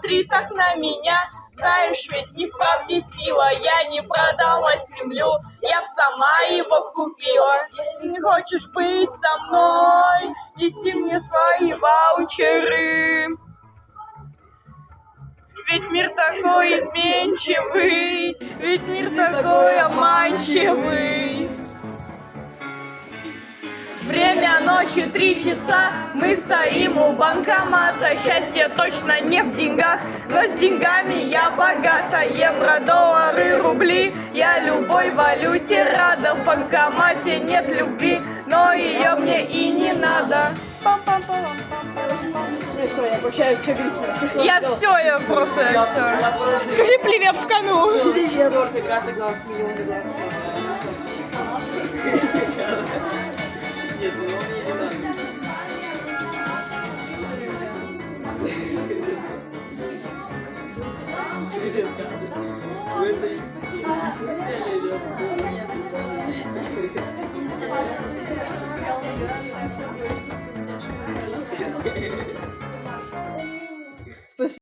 смотри так на меня. Знаешь, ведь не в правде сила, я не продалась Кремлю, я б сама его купила. Если не хочешь быть со мной, неси мне свои ваучеры. Ведь мир такой изменчивый, ведь мир такой обманчивый. Время ночи 3 часа, мы стоим у банкомата. Счастье точно не в деньгах, но с деньгами я богата. Евро, доллары, рубли, я любой валюте рада. В банкомате нет любви, но ее мне и не надо. Я все, я просто все. Скажи привет в канал.